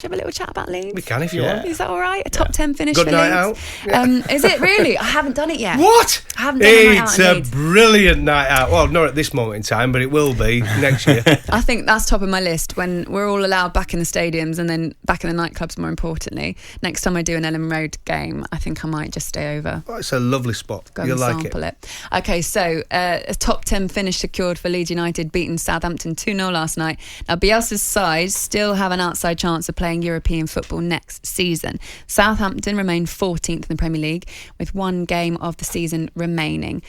Do you have a little chat about Leeds? We can if you want. Is that all right? A top 10 finish Good for night Leeds? out. Is it really? I haven't done it yet. What? I haven't done a night out It's in a Leeds. brilliant night out. Well, not at this moment in time, but it will be next year. I think that's top of my list when we're all allowed back in the stadiums and then back in the nightclubs, more importantly. Next time I do an Ellen Road game, I think I might just stay over. Oh, it's a lovely spot. Go You'll and like sample it. Okay, so a top 10 finish secured for Leeds United, beating Southampton 2-0 last night. Now, Bielsa's side still have an outside chance of playing European football next season. Southampton remain 14th in the Premier League with one game of the season remaining.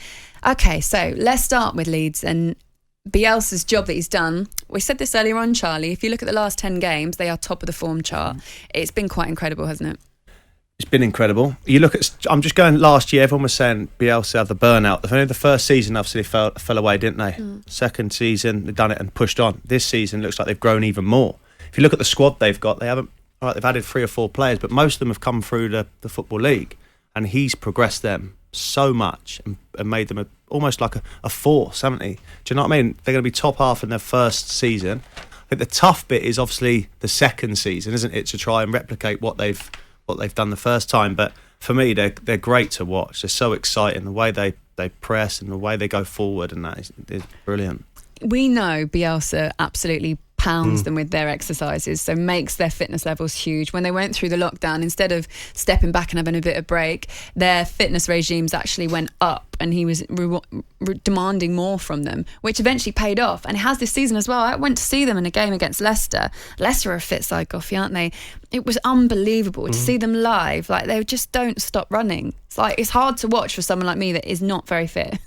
Okay, so let's start with Leeds and Bielsa's job that he's done. We said this earlier on, Charlie. If you look at the last 10 games, they are top of the form chart. It's been quite incredible, hasn't it? It's been incredible. You look at, I'm just going last year, everyone was saying Bielsa had the burnout. Only the first season, obviously, fell away, didn't they? Second season, they've done it and pushed on. This season, looks like they've grown even more. If you look at the squad they've got, they've added 3 or 4 players, but most of them have come through the Football League, and he's progressed them so much and made them almost like a force, haven't he? Do you know what I mean? They're going to be top half in their first season. I think the tough bit is obviously the second season, isn't it, to try and replicate what they've done the first time. But for me, they're great to watch. They're so exciting, the way they press and the way they go forward, and that is brilliant. We know Bielsa absolutely pounds them with their exercises, so makes their fitness levels huge. When they went through the lockdown, instead of stepping back and having a bit of break, their fitness regimes actually went up, and he was demanding more from them, which eventually paid off. And it has this season as well. I went to see them in a game against Leicester. Leicester are a fit side, Goffey, aren't they? It was unbelievable to see them live. Like, they just don't stop running. It's like, it's hard to watch for someone like me that is not very fit.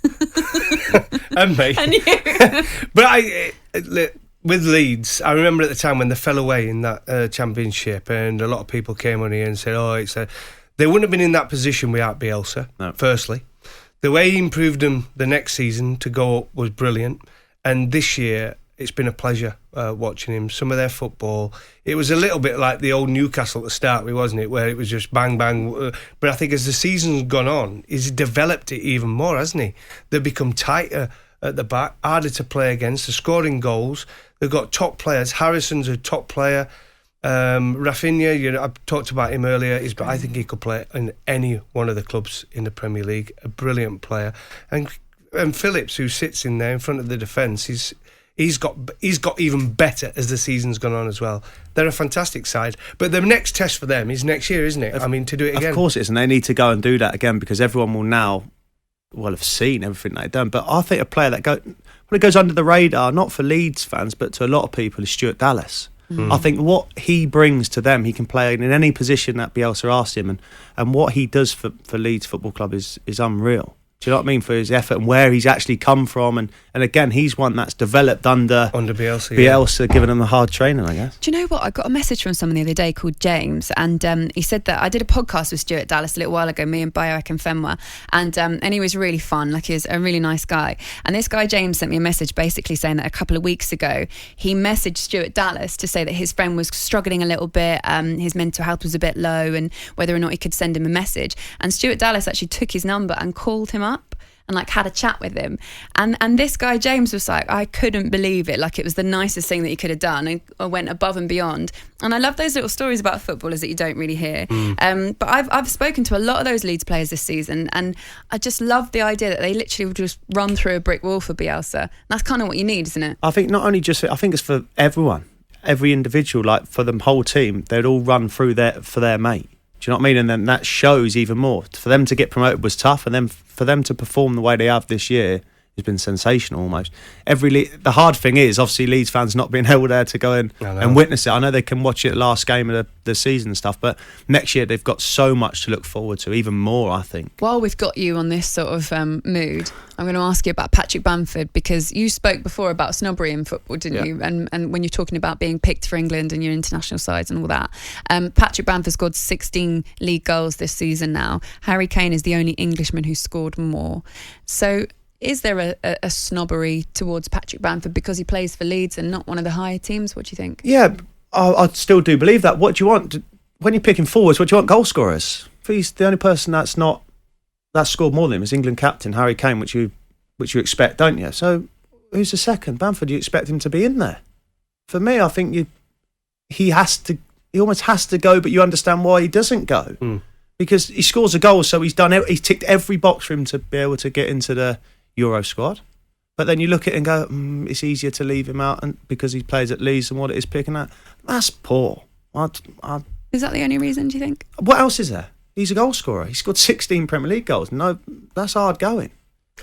And me. And you. But with Leeds, I remember at the time when they fell away in that championship, and a lot of people came on here and said, they wouldn't have been in that position without Bielsa, firstly. The way he improved them the next season to go up was brilliant. And this year, it's been a pleasure watching him. Some of their football, it was a little bit like the old Newcastle at the start, wasn't it? Where it was just bang, bang. But I think as the season's gone on, he's developed it even more, hasn't he? They've become tighter at the back, harder to play against. They're scoring goals. They've got top players. Harrison's a top player. Rafinha, I talked about him earlier. But I think he could play in any one of the clubs in the Premier League. A brilliant player. And Phillips, who sits in there in front of the defence, he's got even better as the season's gone on as well. They're a fantastic side. But the next test for them is next year, isn't it? To do it again. Of course it is, and they need to go and do that again, because everyone will now have seen everything they've done. But I think a player that goes under the radar, not for Leeds fans, but to a lot of people, is Stuart Dallas. I think what he brings to them, he can play in any position that Bielsa asks him, and what he does for Leeds Football Club is unreal. Do you know what I mean? For his effort and where he's actually come from, and again, he's one that's developed under Bielsa, giving him a hard training, I guess. Do you know what? I got a message from someone the other day called James, and he said that I did a podcast with Stuart Dallas a little while ago, me and Bioek and Fenwa, and he was really fun. Like, he's a really nice guy. And this guy James sent me a message basically saying that a couple of weeks ago he messaged Stuart Dallas to say that his friend was struggling a little bit, his mental health was a bit low, and whether or not he could send him a message. And Stuart Dallas actually took his number and called him up and had a chat with him, and this guy James was like, I couldn't believe it, like it was the nicest thing that he could have done, and I went above and beyond. And I love those little stories about footballers that you don't really hear. But I've spoken to a lot of those Leeds players this season, and I just love the idea that they literally would just run through a brick wall for Bielsa. That's kind of what you need, isn't it? I think not only I think it's for everyone, every individual, like for the whole team, they'd all run through for their mate. Do you know what I mean? And then that shows even more. For them to get promoted was tough, and then for them to perform the way they have this year has been sensational almost. The hard thing is, obviously, Leeds fans not being able there to go in and witness it. I know they can watch it last game of the season and stuff, but next year they've got so much to look forward to, even more, I think. While we've got you on this sort of mood, I'm going to ask you about Patrick Bamford, because you spoke before about snobbery in football, didn't you? And when you're talking about being picked for England and your international sides and all that. Patrick Bamford scored 16 league goals this season now. Harry Kane is the only Englishman who scored more. So is there a snobbery towards Patrick Bamford because he plays for Leeds and not one of the higher teams? What do you think? Yeah, I still do believe that. What do you want? When you're picking forwards, what do you want? Goal scorers. He's the only person that's scored more than him is England captain Harry Kane, which you expect, don't you? So who's the second? Bamford, you expect him to be in there. For me, I think he has to he almost has to go, but you understand why he doesn't go. Because he scores a goal, so he's ticked every box for him to be able to get into the Euro squad. But then you look at it and go, it's easier to leave him out because he plays at Leeds than what it is picking at. That's poor. Is that the only reason, do you think? What else is there? He's a goal scorer. He scored 16 Premier League goals. No, that's hard going.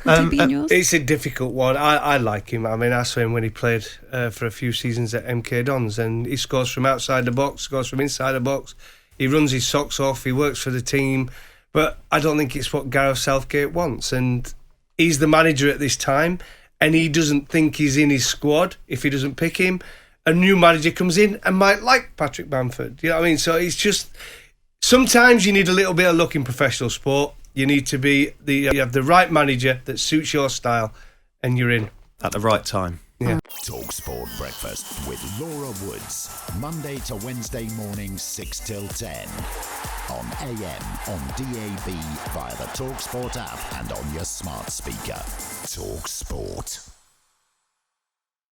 Would he be in yours? It's a difficult one. I like him. I mean, I saw him when he played for a few seasons at MK Dons, and he scores from outside the box, scores from inside the box. He runs his socks off. He works for the team. But I don't think it's what Gareth Southgate wants. And he's the manager at this time, and he doesn't think he's in his squad if he doesn't pick him. A new manager comes in and might like Patrick Bamford. You know what I mean? So it's just... Sometimes you need a little bit of luck in professional sport. You need to you have the right manager that suits your style, and you're in at the right time. Yeah. TalkSPORT Breakfast with Laura Woods, Monday to Wednesday mornings 6 till 10 on AM, on DAB, via the TalkSPORT app, and on your smart speaker. TalkSPORT.